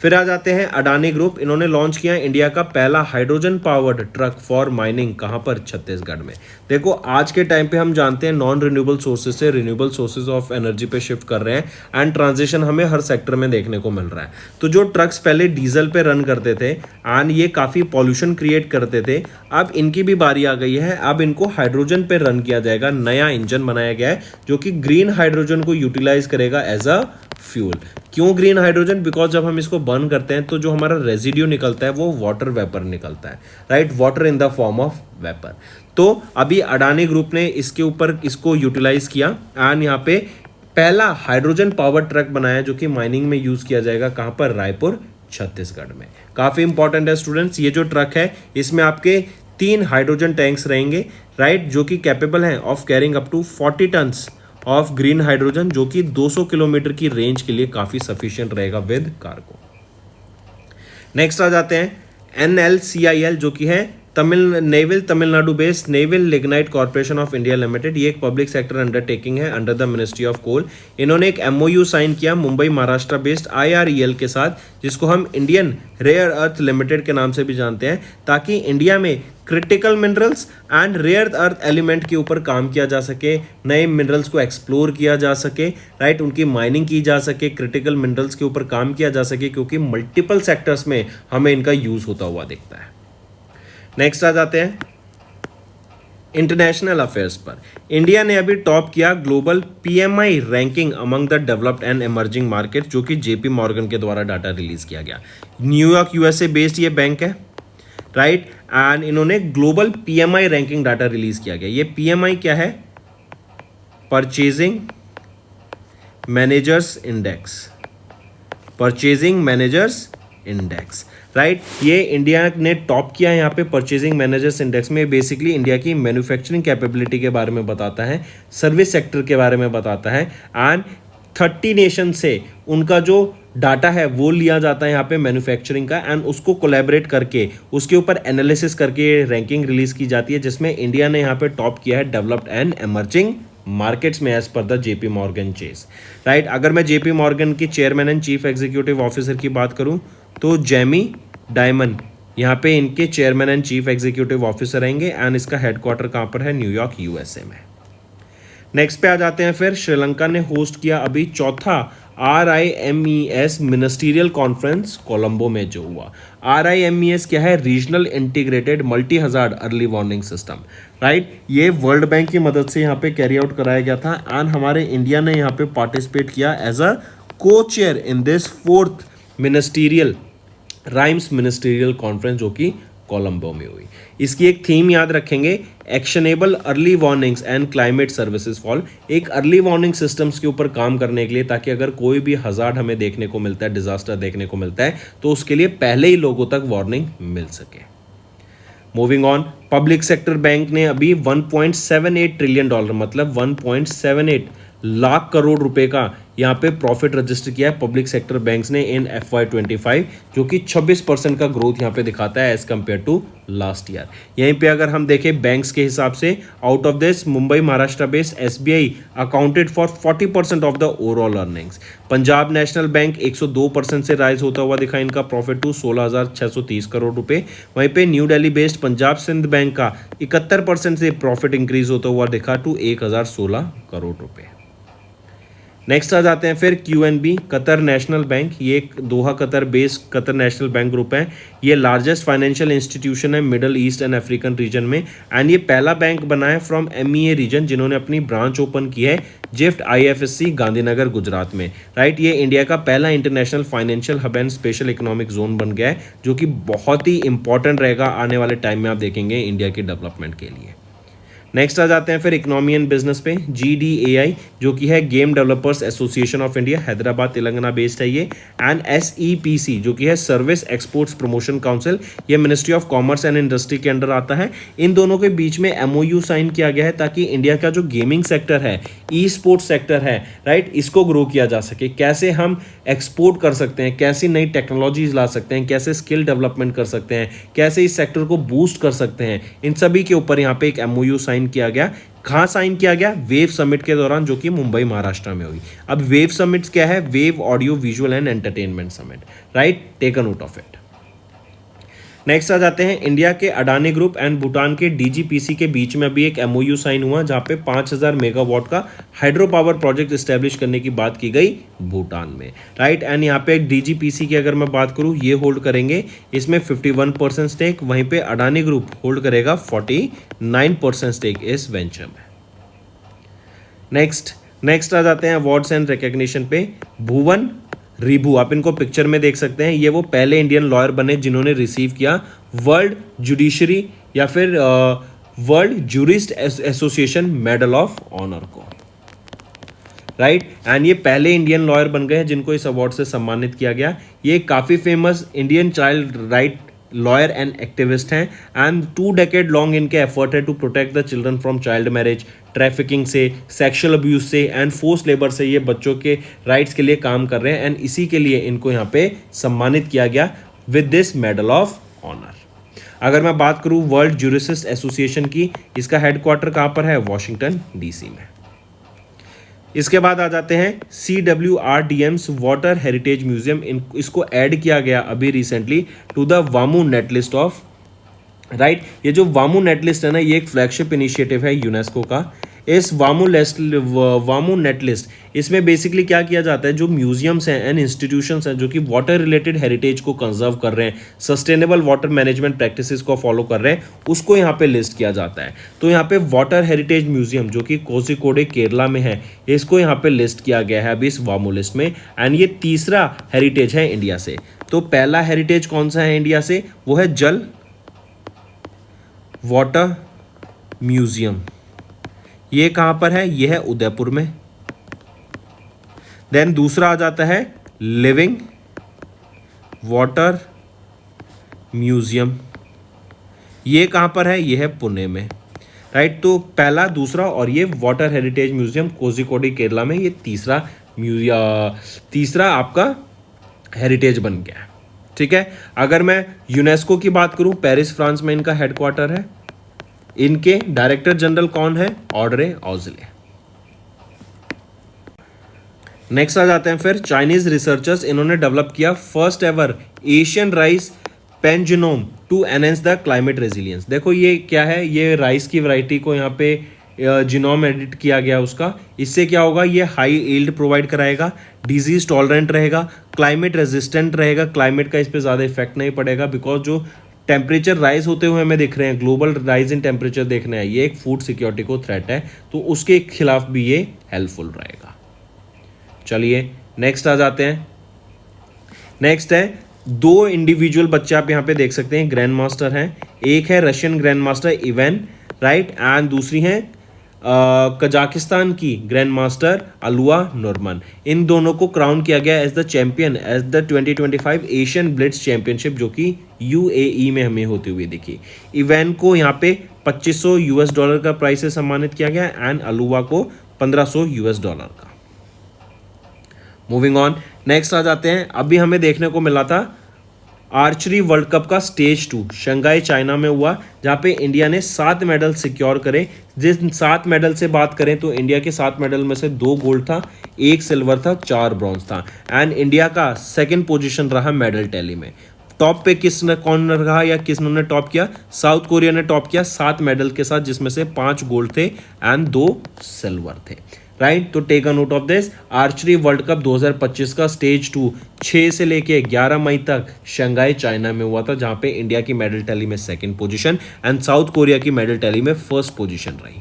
A: फिर आ जाते हैं अडानी ग्रुप, इन्होंने लॉन्च किया इंडिया का पहला hydrogen powered truck for mining, कहां पर? छत्तीसगढ़ में। देखो आज के टाइम पे हम जानते हैं नॉन रिन्यूएबल सोर्सेज से रिन्यूएबल सोर्सेज ऑफ एनर्जी पे शिफ्ट कर रहे हैं एंड ट्रांजिशन हमें हर सेक्टर में देखने को मिल रहा है। तो जो ट्रक्स पहले डीजल पे रन करते थे एंड ये काफ़ी पॉल्यूशन क्रिएट करते थे, अब इनकी भी बारी आ गई है, अब इनको हाइड्रोजन पे रन किया जाएगा। नया इंजन बनाया गया है जो कि ग्रीन हाइड्रोजन को यूटिलाइज करेगा एज अ फ्यूल। क्यों ग्रीन हाइड्रोजन? बिकॉज जब हम इसको बर्न करते हैं तो जो हमारा रेजिड्यू निकलता है वो वाटर वेपर निकलता है, right, water in the form of vapour. तो अभी अडानी ग्रुप ने इसके ऊपर इसको यूटिलाइज किया एंड यहाँ पे पहला हाइड्रोजन पावर ट्रक बनाया जो कि माइनिंग में यूज किया जाएगा, कहां पर? रायपुर, छत्तीसगढ़ में। काफी इंपॉर्टेंट है स्टूडेंट्स, ये जो ट्रक है इसमें आपके 3 हाइड्रोजन टैंक्स रहेंगे, राइट, जो कि कैपेबल हैं of carrying up to 40 tons of green hydrogen, जो कि 200 किलोमीटर की रेंज के लिए काफी सफिशिएंट रहेगा विद कार्गो। नेक्स्ट आ जाते हैं NLCIL, जो कि है Neyveli Tamil Nadu based Neyveli Lignite Corporation of India Limited. ये एक पब्लिक सेक्टर अंडरटेकिंग है under the ministry of coal. इन्होंने एक MOU साइन किया मुंबई महाराष्ट्र बेस्ड IREL के साथ, जिसको हम इंडियन रेयर अर्थ लिमिटेड के नाम से भी जानते हैं, ताकि इंडिया में critical minerals and rare earth element के ऊपर काम किया जा सके, नए मिनरल्स को एक्सप्लोर किया जा सके, राइट, उनकी माइनिंग की जा सके, क्रिटिकल मिनरल्स के ऊपर काम किया जा सके, क्योंकि मल्टीपल सेक्टर्स में हमें इनका यूज होता हुआ दिखता है। नेक्स्ट आ जाते हैं इंटरनेशनल अफेयर्स पर। इंडिया ने अभी टॉप किया global PMI ranking among the developed and emerging market, जो कि JP मॉर्गन के द्वारा डाटा रिलीज किया गया। न्यूयॉर्क USA बेस्ड ये बैंक है, राइट, एंड इन्होंने global PMI ranking data release किया गया। ये PMI क्या है? Purchasing managers index, purchasing managers index, right, ये इंडिया ने टॉप किया है यहाँ पे परचेजिंग मैनेजर्स इंडेक्स में। बेसिकली इंडिया की मैन्युफैक्चरिंग कैपेबिलिटी के बारे में बताता है, सर्विस सेक्टर के बारे में बताता है, एंड 30 नेशन से उनका जो डाटा है वो लिया जाता है यहाँ पे मैन्युफैक्चरिंग का, एंड उसको कोलैबोरेट करके उसके ऊपर एनालिसिस करके रैंकिंग रिलीज की जाती है, जिसमें इंडिया ने यहाँ पे टॉप किया है डेवलप्ड एंड इमर्जिंग मार्केट्स में as per the JP Morgan Chase, right. अगर मैं JP मॉर्गन की chairman and chief executive officer की बात करूं तो जेमी डायमंड यहाँ पे इनके chairman and chief executive officer रहेंगे, एंड इसका हेडक्वार्टर कहाँ पर है? न्यूयॉर्क USA में। नेक्स्ट पे आ जाते हैं, फिर श्रीलंका ने होस्ट किया अभी चौथा RIMES मिनिस्टीरियल कॉन्फ्रेंस कोलंबो में जो हुआ। RIMES क्या है? Regional integrated multi hazard early warning system, right. ये वर्ल्ड बैंक की मदद से यहाँ पे कैरी आउट कराया गया था, एंड हमारे इंडिया ने यहाँ पे पार्टिसिपेट किया एज अ को chair in this 4th ministerial rhymes ministerial conference, जो कि कोलंबो में हुई। इसकी एक थीम याद रखेंगे, actionable early warnings and climate services fall. एक अर्ली वार्निंग सिस्टम्स के ऊपर काम करने के लिए, ताकि अगर कोई भी हजार्ड हमें देखने को मिलता है, डिजास्टर देखने को मिलता है, तो उसके लिए पहले ही लोगों तक वार्निंग मिल सके। Moving on, public sector bank ने अभी $1.78 ट्रिलियन, मतलब 1.78 लाख करोड़ रुपए का यहाँ पे प्रॉफिट रजिस्टर किया है पब्लिक सेक्टर बैंक्स ने इन FY25, जो कि 26% का ग्रोथ यहाँ पे दिखाता है as compare to last year. यहीं पे अगर हम देखें बैंक्स के हिसाब से, out of this Mumbai Maharashtra based SBI accounted for 40% of the overall earnings. Punjab National Bank 102% से राइज होता हुआ दिखा इनका प्रॉफिट टू 16,630 करोड़ रुपए। वहीं पे न्यू दिल्ली बेस्ड पंजाब सिंध बैंक का 71% से प्रॉफिट इंक्रीज होता हुआ दिखा टू 1,016 करोड़ रुपए। नेक्स्ट आ जाते हैं फिर QNB कतर नेशनल बैंक। ये एक Doha Qatar based Qatar national bank group है। ये लार्जेस्ट फाइनेंशियल इंस्टीट्यूशन है middle east and African region में, एंड ये पहला बैंक बना है फ्रॉम MEA रीजन जिन्होंने अपनी ब्रांच ओपन की है जिफ्ट IFSC गांधीनगर गुजरात में, राइट। ये इंडिया का पहला international financial hub and special economic zone बन गया है, जो कि बहुत ही इंपॉर्टेंट रहेगा आने वाले टाइम में, आप देखेंगे इंडिया के डेवलपमेंट के लिए। नेक्स्ट आ जाते हैं फिर इकोनॉमी एंड बिजनेस पे। GDAI जो कि है game developers association of India, Hyderabad Telangana based है ये, एंड SEPC जो कि है सर्विस एक्सपोर्ट्स प्रमोशन काउंसिल, ये ministry of commerce and industry के अंडर आता है। इन दोनों के बीच में MOU साइन किया गया है ताकि इंडिया का जो गेमिंग सेक्टर है, E-स्पोर्ट्स सेक्टर है, राइट, इसको ग्रो किया जा सके। कैसे हम एक्सपोर्ट कर सकते हैं, कैसी नई टेक्नोलॉजीज ला सकते हैं, कैसे स्किल डेवलपमेंट कर सकते हैं, कैसे इस सेक्टर को बूस्ट कर सकते हैं, इन सभी के ऊपर यहाँ पे एक MOU साइन साइन किया गया। कहाँ साइन किया गया? वेव समिट के दौरान, जो कि मुंबई महाराष्ट्र में हुई। अब वेव समिट क्या है? Wave audio visual and entertainment summit, right, take a note of it. Next आ जाते हैं, इंडिया के अडानी ग्रुप एंड भूटान के डीजीपीसी के बीच में अभी एक एमओयू साइन हुआ जहां पे 5000 मेगावाट का हाइड्रो पावर प्रोजेक्ट स्टैब्लिश करने की बात की गई भूटान में, राइट। एंड यहाँ पे डीजीपीसी की अगर मैं बात करूँ, ये होल्ड करेंगे इसमें 51% स्टेक, वहीं पे अडानी ग्रुप होल्ड करेगा 49% स्टेक इस वेंचर में। नेक्स्ट आ जाते हैं अवार्ड्स एंड रिकग्निशन पे। भुवन रिभू, आप इनको पिक्चर में देख सकते हैं, ये वो पहले इंडियन लॉयर बने जिन्होंने रिसीव किया वर्ल्ड जुडिशरी या फिर World Jurist Association Medal of Honour को, राइट। एंड ये पहले इंडियन लॉयर बन गए हैं जिनको इस अवार्ड से सम्मानित किया गया। ये काफ़ी famous Indian child right lawyer and activist हैं एंड 2 decade लॉन्ग इनके एफर्ट है to protect the children from child marriage, trafficking से, सेक्सुअल अब्यूज से एंड फोर्स लेबर से। ये बच्चों के राइट्स के लिए काम कर रहे हैं एंड इसी के लिए इनको यहाँ पे सम्मानित किया गया with this medal of honour. अगर मैं बात करूँ वर्ल्ड जूरिस्ट एसोसिएशन की, इसका हेडक्वार्टर कहाँ पर है? वॉशिंगटन डीसी में। इसके बाद आ जाते हैं CWRDM's वाटर हेरिटेज म्यूजियम, इसको ऐड किया गया अभी रिसेंटली टू द वामू नेट लिस्ट ऑफ, राइट। ये जो वामू नेट लिस्ट है ना, ये एक फ्लैगशिप इनिशिएटिव है यूनेस्को का। इस वामू नेट लिस्ट, इसमें बेसिकली क्या किया जाता है, जो म्यूजियम्स हैं एंड इंस्टीट्यूशंस हैं जो कि वाटर रिलेटेड हेरिटेज को कंजर्व कर रहे हैं, सस्टेनेबल वाटर मैनेजमेंट प्रैक्टिसेस को फॉलो कर रहे हैं, उसको यहाँ पे लिस्ट किया जाता है। तो यहाँ पे वाटर हेरिटेज म्यूजियम जो कि कोझिकोडे केरला में है, इसको यहाँ पे लिस्ट किया गया है अभी इस वामू लिस्ट में। एंड ये तीसरा हेरिटेज है इंडिया से। तो पहला हेरिटेज कौन सा है इंडिया से? वो है जल वाटर म्यूजियम, ये कहां पर है? ये है उदयपुर में। देन दूसरा आ जाता है लिविंग वाटर म्यूजियम, ये कहां पर है? ये है पुणे में, राइट। तो पहला, दूसरा और ये वाटर हेरिटेज म्यूजियम कोझिकोडी केरला में, ये तीसरा आपका हेरिटेज बन गया है, ठीक है। अगर मैं यूनेस्को की बात करूं, पेरिस फ्रांस में इनका हेडक्वार्टर है। इनके डायरेक्टर जनरल कौन है? ऑड्रे ऑजले। नेक्स्ट आ जाते हैं फिर चाइनीज रिसर्चर्स, इन्होंने डेवलप किया first ever Asian rice pangenome to enhance the climate resilience. देखो ये क्या है, ये राइस की वैरायटी को यहाँ पे जीनोम एडिट किया गया उसका। इससे क्या होगा? ये हाई यील्ड प्रोवाइड कराएगा, डिजीज टॉलरेंट रहेगा, क्लाइमेट रेजिस्टेंट रहेगा, क्लाइमेट का इस पर ज़्यादा इफेक्ट नहीं पड़ेगा बिकॉज जो टेम्परेचर राइज होते हुए हमें दिख रहे हैं, ग्लोबल राइज इन टेम्परेचर देख रहे हैं, ये एक फूड सिक्योरिटी को थ्रेट है, तो उसके खिलाफ भी ये हेल्पफुल रहेगा। चलिए नेक्स्ट आ जाते हैं। नेक्स्ट है 2 इंडिविजुअल बच्चे आप यहाँ पे देख सकते हैं, ग्रैंड मास्टर हैं। एक है रशियन ग्रैंड मास्टर इवेन, राइट, एंड दूसरी है कजाकिस्तान की ग्रैंड मास्टर अलुआ नोरमन। इन दोनों को क्राउन किया गया as the champion as the 2025 Asian Blitz Championship, जो कि UAE में हमें होती हुई दिखी। इवेन को यहाँ पे $2500 का प्राइस से सम्मानित किया गया एंड अलुआ को $1500 का। मूविंग ऑन, नेक्स्ट आ जाते हैं। अभी हमें देखने को मिला था आर्चरी वर्ल्ड कप का स्टेज 2 शंघाई चाइना में हुआ, जहाँ पे इंडिया ने 7 मेडल सिक्योर करे। जिस 7 मेडल से बात करें तो इंडिया के 7 मेडल में से 2 गोल्ड था, 1 सिल्वर था, 4 ब्रॉन्ज था एंड इंडिया का सेकंड पोजीशन रहा मेडल टैली में। टॉप पे कौन रहा या किसने टॉप किया? साउथ कोरिया ने टॉप किया 7 मेडल के साथ, जिसमें से 5 गोल्ड थे एंड 2 सिल्वर थे, राइट। तो take a note of this. Archery World Cup 2025 का स्टेज 2 6 से लेके 11 मई तक शंघाई चाइना में हुआ था, जहां पे इंडिया की मेडल टैली में second position and south Korea की मेडल टैली में फर्स्ट पोजीशन रही।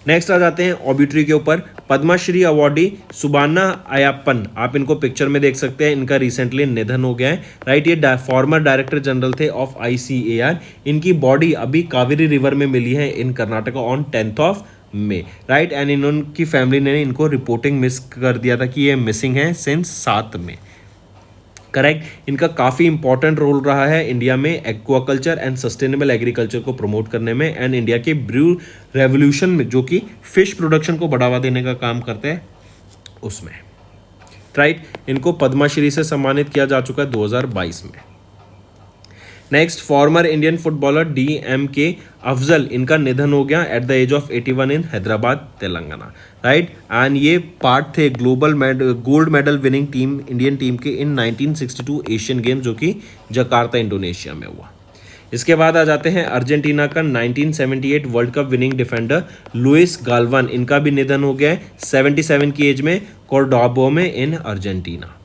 A: नेक्स्ट आ जाते हैं ऑबिट्री के ऊपर। पद्मश्री अवार्डी सुबाना अयप्पन, आप इनको पिक्चर में देख सकते हैं, इनका रिसेंटली निधन हो गया है, राइट। ये फॉर्मर डायरेक्टर जनरल थे ऑफ ICAR। इनकी बॉडी अभी कावेरी रिवर में मिली है इन कर्नाटका ऑन 10 में, राइट। एंड इनकी फैमिली ने इनको रिपोर्टिंग मिस कर दिया था कि ये मिसिंग है सिंस 7 में, करेक्ट। इनका काफ़ी इंपॉर्टेंट रोल रहा है इंडिया में एक्वाकल्चर एंड सस्टेनेबल एग्रीकल्चर को प्रमोट करने में एंड इंडिया के ब्रू रेवोल्यूशन में, जो कि फिश प्रोडक्शन को बढ़ावा देने का काम करते हैं उसमें, राइट। इनको पद्मश्री से सम्मानित किया जा चुका है 2022 में। Next, former Indian footballer DMK Afzal, इनका निधन हो गया at the age of 81 in Hyderabad Telangana, right. And ये पार्ट थे global gold medal winning team Indian team के इन 1962 एशियन गेम्स, जो कि जकार्ता इंडोनेशिया में हुआ। इसके बाद आ जाते हैं अर्जेंटीना का 1978 world cup winning defender Luis Galvan, इनका भी निधन हो गया है 77 की एज में, कोर्डोबा में इन अर्जेंटीना।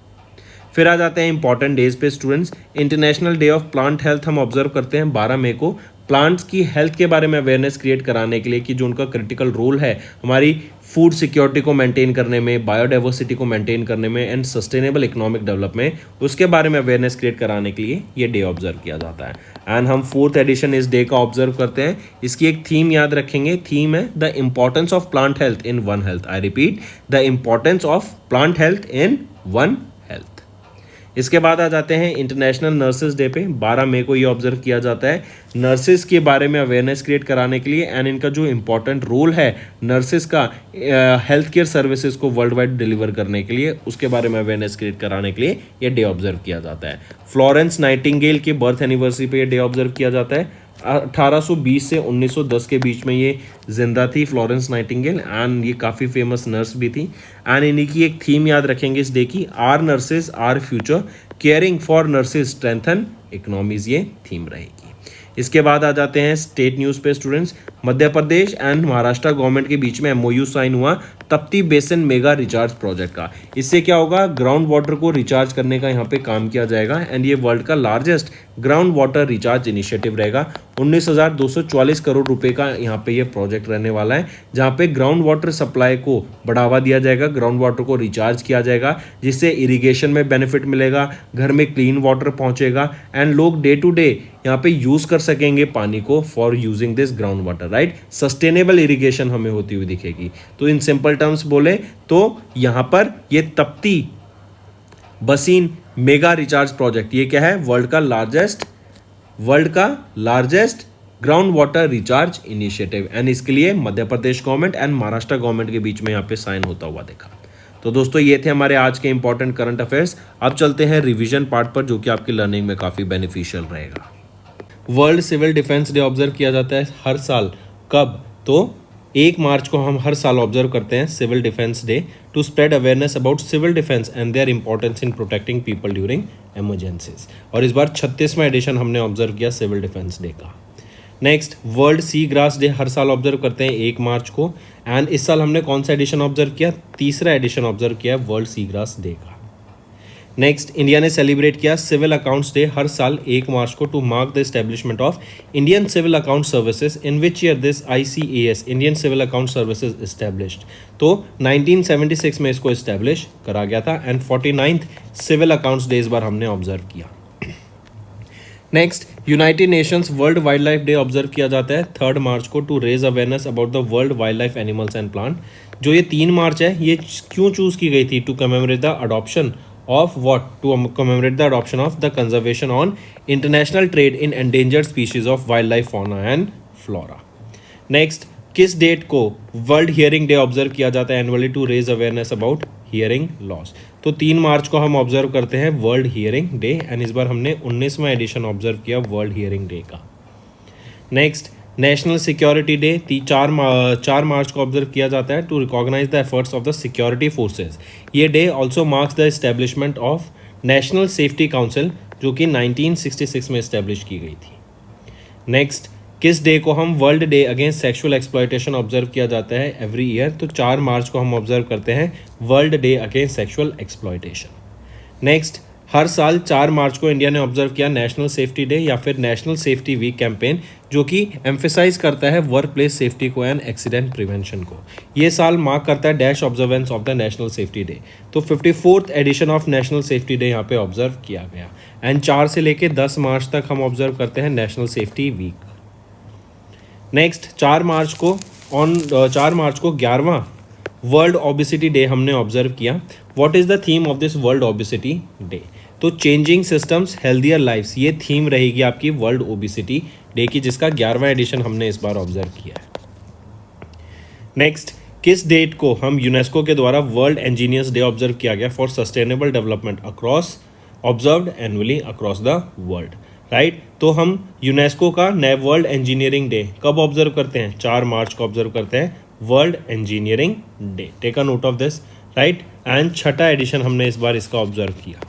A: फिर आ जाते हैं इंपॉर्टेंट डेज पे students. International day of plant health हम ऑब्जर्व करते हैं 12 मई को, प्लांट्स की हेल्थ के बारे में अवेयरनेस क्रिएट कराने के लिए कि जो उनका क्रिटिकल रोल है हमारी फूड सिक्योरिटी को मेंटेन करने में, बायोडाइवर्सिटी को मेंटेन करने में एंड सस्टेनेबल इकोनॉमिक डेवलपमेंट, उसके बारे में अवेयरनेस क्रिएट कराने के लिए ये डे ऑब्जर्व किया जाता है। एंड हम 4th एडिशन इस डे का ऑब्जर्व करते हैं। इसकी एक थीम याद रखेंगे, थीम है the importance of plant health in one health. I repeat, the importance of plant health in one health. इसके बाद आ जाते हैं इंटरनेशनल नर्सेज डे पे, 12 मई को ये ऑब्जर्व किया जाता है नर्सेज के बारे में अवेयरनेस क्रिएट कराने के लिए एंड इनका जो इंपॉर्टेंट रोल है नर्सेज का हेल्थ केयर सर्विसेज को वर्ल्ड वाइड डिलीवर करने के लिए, उसके बारे में अवेयरनेस क्रिएट कराने के लिए ये डे ऑब्जर्व किया जाता है। फ्लोरेंस नाइटिंगेल की बर्थ एनिवर्सरी पे ये डे ऑब्जर्व किया जाता है। 1820 से 1910 के बीच में ये जिंदा थी फ्लोरेंस नाइटिंगेल एंड ये काफ़ी फेमस नर्स भी थी। एंड इन्हीं की एक थीम याद रखेंगे इस डे की, our nurses our future, caring for nurses strengthen economies, ये थीम रहेगी। इसके बाद आ जाते हैं स्टेट न्यूज़ पे students. Madhya Pradesh and Maharashtra government के बीच में MOU साइन हुआ Tapti basin mega recharge project का। इससे क्या होगा, ग्राउंड वाटर को रिचार्ज करने का यहाँ पे काम किया जाएगा एंड ये वर्ल्ड का largest ground water recharge initiative रहेगा। 19,244 करोड़ रुपए का यहाँ पे ये प्रोजेक्ट रहने वाला है, जहाँ पे ग्राउंड वाटर सप्लाई को बढ़ावा दिया जाएगा, ग्राउंड वाटर को रिचार्ज किया जाएगा, जिससे इरिगेशन में बेनिफिट मिलेगा, घर में क्लीन वाटर पहुँचेगा एंड लोग डे टू डे यहाँ पे यूज कर सकेंगे पानी को for using this ground water, right. Sustainable irrigation हमें होती हुई दिखेगी। तो इन सिंपल टर्म्स बोले तो यहाँ पर ये तप्ती बसीन मेगा रिचार्ज प्रोजेक्ट, ये क्या है, वर्ल्ड का largest ground water recharge initiative and इसके लिए Madhya Pradesh government and Maharashtra government के बीच में यहाँ पे साइन होता हुआ देखा। तो दोस्तों ये थे हमारे आज के इंपॉर्टेंट करंट अफेयर्स। अब चलते हैं रिवीजन पार्ट पर, जो कि आपकी लर्निंग में काफ़ी बेनिफिशियल रहेगा। World Civil defence Day observe किया जाता है हर साल, कब, तो 1 मार्च को हम हर साल ऑब्जर्व करते हैं civil defence day, to spread awareness about civil defence and their importance in protecting people during emergencies. और इस बार 36वां एडिशन हमने ऑब्जर्व किया सिविल डिफेंस डे का। Next, world sea grass day हर साल ऑब्जर्व करते हैं 1 मार्च को एंड इस साल हमने कौन सा एडिशन ऑब्जर्व किया, 3रा एडिशन ऑब्जर्व किया है वर्ल्ड सी ग्रास डे का। नेक्स्ट, इंडिया ने सेलिब्रेट किया सिविल अकाउंट्स डे हर साल 1 मार्च को to mark the establishment of Indian Civil Account Services, in which year this ICAS Indian Civil Account Services established. तो 1976 में इसको एस्टेब्लिश करा गया था and 49th civil Accounts day इस बार हमने ऑब्जर्व किया। Next, United Nations World Wildlife Day observe किया जाता है 3 मार्च को to raise awareness about the world wildlife animals and plant. जो ये 3 मार्च है, ये क्यों चूज की गई थी, to commemorate the adoption of what, to commemorate the adoption of the conservation on international trade in endangered species of wildlife fauna and flora. Next, किस date को वर्ल्ड हियरिंग डे ऑब्जर्व किया जाता है annually to raise awareness about hearing loss. तो 3 मार्च को हम observe करते हैं वर्ल्ड हियरिंग डे एंड इस बार हमने 19वां एडिशन ऑब्जर्व किया वर्ल्ड हियरिंग डे का। नेक्स्ट, नेशनल सिक्योरिटी डे 4 मार्च को ऑब्जर्व किया जाता है to recognise the efforts of the security forces. ये day also marks the establishment of national safety council, जो कि 1966 में एस्टेब्लिश की गई थी। नेक्स्ट, किस डे को हम world day against sexual exploitation observe किया जाता है एवरी ईयर, तो 4 मार्च को हम ऑब्जर्व करते हैं world day against sexual exploitation. Next, हर साल 4 मार्च को इंडिया ने ऑब्जर्व किया नेशनल सेफ्टी डे या फिर नेशनल सेफ्टी वीक कैंपेन, जो कि एम्फेसाइज करता है वर्क प्लेस सेफ्टी को एंड एक्सीडेंट प्रिवेंशन को। ये साल मार्क करता है dash observance of the National Safety Day. तो 54th edition of national Safety Day यहाँ पे ऑब्जर्व किया गया एंड 4 से लेके 10 मार्च तक हम ऑब्जर्व करते हैं नेशनल सेफ्टी वीक। नेक्स्ट, 4 मार्च को 11वां वर्ल्ड ओबेसिटी डे हमने ऑब्जर्व किया। What is the theme of this world obesity day, तो चेंजिंग सिस्टम्स हेल्दियर लाइफ्स, ये थीम रहेगी आपकी वर्ल्ड ओबेसिटी डे की, जिसका 11वां एडिशन हमने इस बार ऑब्जर्व किया है। नेक्स्ट, किस डेट को हम यूनेस्को के द्वारा वर्ल्ड इंजीनियर्स डे ऑब्जर्व किया गया for sustainable development across observed annually across the world. Right. तो हम यूनेस्को का नए वर्ल्ड इंजीनियरिंग डे कब ऑब्जर्व करते हैं? 4 मार्च को ऑब्जर्व करते हैं World Engineering Day. Take a note of this, right. And छठा एडिशन हमने इस बार इसका ऑब्जर्व किया।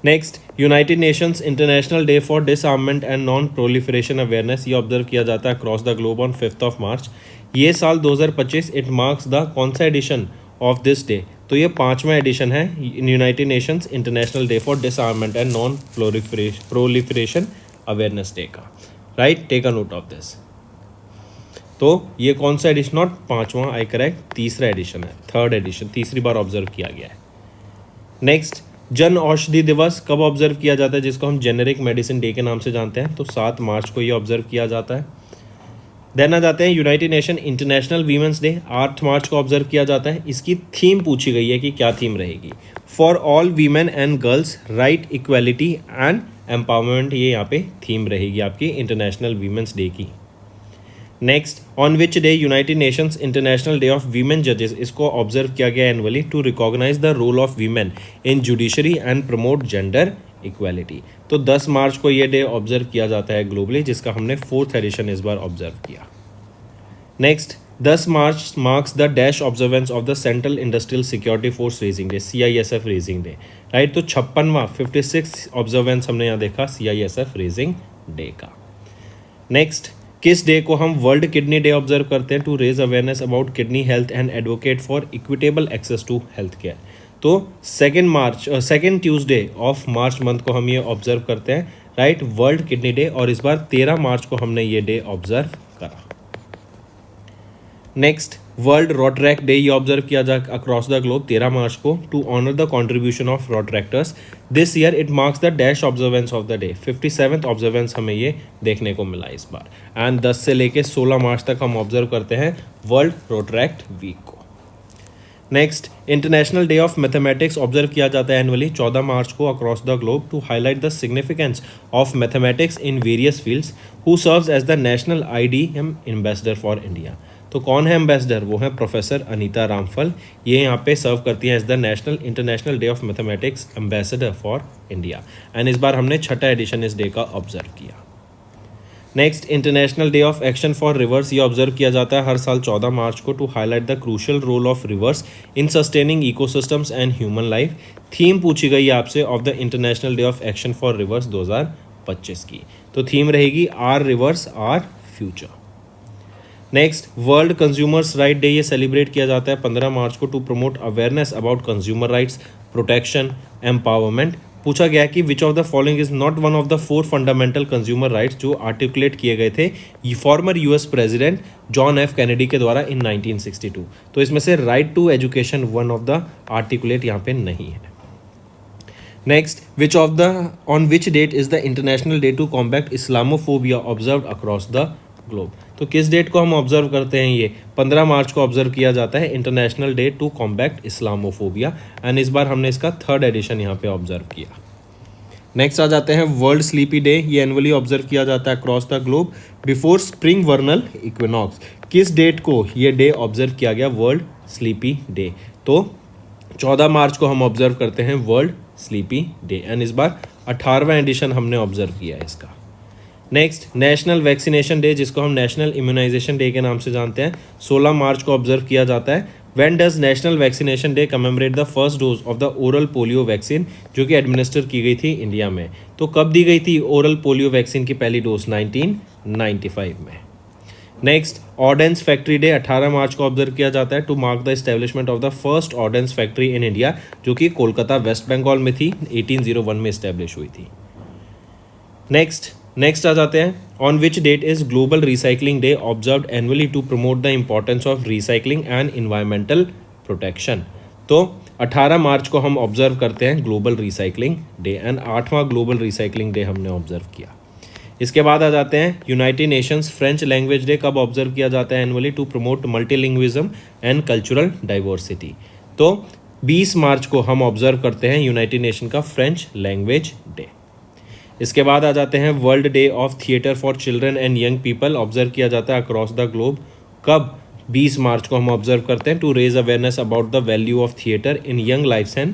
A: Next, United Nations international day for disarmament and non proliferation Awareness, ये ऑब्जर्व किया जाता है across the globe on 5th of March. ये साल 2025 इट मार्क्स द कौन सा एडिशन ऑफ दिस डे? तो ये 5वां एडिशन है United Nations international day for disarmament and non proliferation awareness day का, right. Take a note of this. तो ये कौन सा एडिशन? नॉट 5वां, आई करेक्ट, तीसरा एडिशन है, 3rd एडिशन, तीसरी बार ऑब्जर्व किया गया है। नेक्स्ट, जन औषधि दिवस कब ऑब्जर्व किया जाता है, जिसको हम जेनेरिक मेडिसिन डे के नाम से जानते हैं? तो 7 मार्च को ये ऑब्जर्व किया जाता है। देन आ जाते हैं United nation international Women's day, 8 मार्च को ऑब्जर्व किया जाता है। इसकी थीम पूछी गई है कि क्या थीम रहेगी? For all women and girls right equality and empowerment, ये यहाँ पे थीम रहेगी आपकी इंटरनेशनल वीमेंस डे की। Next, on which day United Nations international day of Women जजेस, इसको ऑब्जर्व किया गया annually to recognise the role of women in judiciary and promote gender equality. तो 10 मार्च को ये डे ऑब्जर्व किया जाता है ग्लोबली, जिसका हमने 4th एडिशन इस बार ऑब्जर्व किया। Next, 10 March marks the dash observance of the central industrial security force raising day, CISF raising day, right. तो 56वां 56 ऑब्जर्वेंस हमने यहाँ देखा CISF रेजिंग डे का। नेक्स्ट, किस डे को हम वर्ल्ड किडनी डे ऑब्जर्व करते हैं? To raise awareness about kidney health and advocate for equitable access to health care. तो 2nd Tuesday of March month को हम ये ऑब्जर्व करते हैं, राइट, वर्ल्ड किडनी डे। और इस बार 13 मार्च को हमने ये डे ऑब्जर्व करा। नेक्स्ट, वर्ल्ड रोटरैक डे ये ऑब्जर्व किया जा अक्रॉस द ग्लोब 13 मार्च को to honour the contribution of Rotaractors. This year it marks the dash observance of the day, 57th observance हमें ये देखने को मिला इस बार। एंड 10 से लेके 16 मार्च तक हम ऑब्जर्व करते हैं वर्ल्ड रोटरैक्ट वीक को। Next, international day of mathematics observe किया जाता है एनुअली 14 मार्च को across the globe to highlight the significance of mathematics in various fields, who serves as the national IDM ambassador for India. तो कौन है ambassador? वो है प्रोफेसर अनीता रामफल। ये यहाँ पे सर्व करती हैं as the national international day of mathematics ambassador for India. And इस बार हमने छठा एडिशन इस डे का ऑब्जर्व किया। Next, international day of action for rivers, ये ऑब्जर्व किया जाता है हर साल 14 मार्च को to highlight the crucial role of rivers in sustaining ecosystems and human life. Theme पूछी गई है आपसे of the international day of action for rivers 2025 की। तो थीम रहेगी our rivers our future. Next, world consumers right day ये celebrate किया जाता है 15 मार्च को to promote awareness about consumer rights, protection, empowerment. पूछा गया कि which of the following is not one of the 4 fundamental consumer rights जो articulate किए गए थे former US president John F Kennedy के द्वारा इन 1962। तो इसमें से right to education one of the articulate यहाँ पे नहीं है। Next, on which date is the international day to combat Islamophobia observed across the globe. तो किस डेट को हम ऑब्जर्व करते हैं? ये 15 मार्च को ऑब्जर्व किया जाता है international day to combat Islamophobia. And इस बार हमने इसका 3rd एडिशन यहाँ पे ऑब्जर्व किया। नेक्स्ट आ जाते हैं वर्ल्ड स्लीपी डे, ये एनुअली ऑब्जर्व किया जाता है across the globe before spring वर्नल equinox. किस डेट को ये डे ऑब्जर्व किया गया वर्ल्ड स्लीपी डे? तो 14 मार्च को हम ऑब्जर्व करते हैं वर्ल्ड स्लीपी डे। एंड इस बार 18वां एडिशन हमने ऑब्जर्व किया है इसका। नेक्स्ट, नेशनल वैक्सीनेशन डे, जिसको हम नेशनल इम्यूनाइजेशन डे के नाम से जानते हैं, 16 मार्च को ऑब्जर्व किया जाता है। When does national vaccination day commemorate the first dose of the oral polio vaccine जो कि एडमिनिस्टर की गई थी इंडिया में? तो कब दी गई थी ओरल पोलियो वैक्सीन की पहली डोज? 1995 में। Next, ordnance factory day 18 March को ऑब्जर्व किया जाता है to mark the establishment of the first ordnance factory in India जो कि कोलकाता वेस्ट बंगाल में थी, 1801 में इस्टेब्लिश हुई थी। नेक्स्ट आ जाते हैं, on which date is global recycling day observed annually to promote the importance of recycling and environmental protection. तो 18 मार्च को हम ऑब्जर्व करते हैं ग्लोबल रिसाइकलिंग डे। एंड 8वां ग्लोबल रिसाइकलिंग डे हमने ऑब्जर्व किया। इसके बाद आ जाते हैं United Nations French language day कब ऑब्जर्व किया जाता है annually to promote multilingualism and cultural diversity. तो 20 मार्च को हम ऑब्जर्व करते हैं यूनाइटेड नेशन का फ्रेंच लैंग्वेज डे। इसके बाद आ जाते हैं world day of theatre for children and young people observe किया जाता है अक्रॉस द ग्लोब। कब? 20 मार्च को हम ऑब्जर्व करते हैं to raise awareness about the value of theatre in young lifes and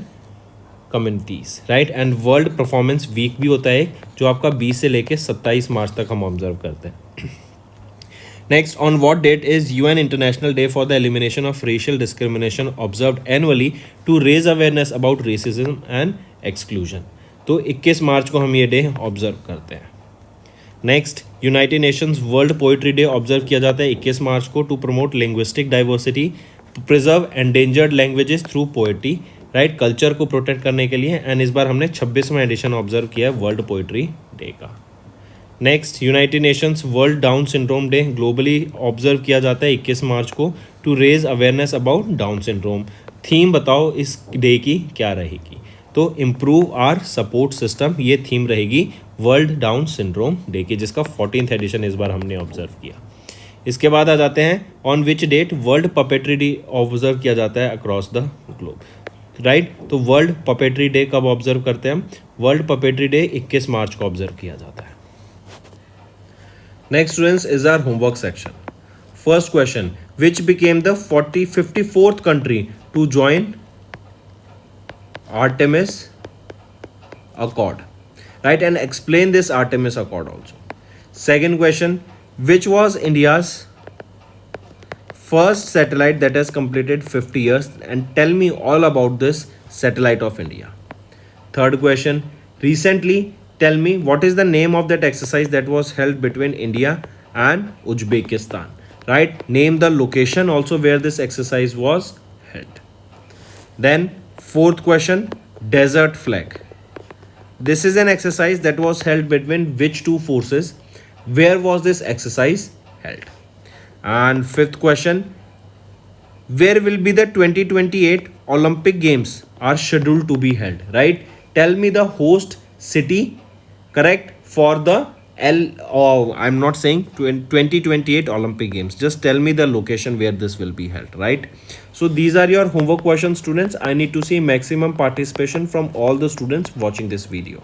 A: communities, right. And world performance week भी होता है जो आपका 20 से लेके 27 मार्च तक हम ऑब्जर्व करते हैं। Next, on what date is UN international day for the elimination of racial discrimination observed annually to raise awareness about racism and exclusion. तो 21 मार्च को हम ये डे ऑब्जर्व करते हैं। Next, United Nations world poetry day observe किया जाता है 21 March को to promote linguistic diversity, preserve endangered languages through poetry, right, culture को प्रोटेक्ट करने के लिए। एंड इस बार हमने 26वां एडिशन ऑब्जर्व किया है वर्ल्ड पोइट्री डे का। Next, United Nations world down syndrome day globally observe किया जाता है 21 मार्च को to raise awareness about down syndrome. Theme बताओ इस डे की क्या रहेगी? तो इम्प्रूव आर सपोर्ट सिस्टम, ये थीम रहेगी वर्ल्ड डाउन सिंड्रोम डे की, जिसका 14th एडिशन इस बार हमने ऑब्जर्व किया। इसके बाद आ जाते हैं on which date world puppetry day observe किया जाता है अक्रॉस द ग्लोब, राइट। तो वर्ल्ड पपेट्री डे कब ऑब्जर्व करते हैं हम? वर्ल्ड पपेट्री डे 21 मार्च को ऑब्जर्व किया जाता है। Next students is our homework section. First question, which became the 54th country to join Artemis Accord, right, and explain this Artemis Accord also. Second question, which was India's first satellite that has completed 50 years, and tell me all about this satellite of India. Third question, recently tell me what is the name of that exercise that was held between India and Uzbekistan, right? Name the location also where this exercise was held. Then fourth question, desert flag. This is an exercise that was held between which two forces? Where was this exercise held? And fifth question, where will be the 2028 Olympic Games are scheduled to be held, right? Tell me the host city, correct, for the I'm not saying 2028 Olympic Games. Just tell me the location where this will be held, right? So these are your homework questions, students. I need to see maximum participation from all the students watching this video.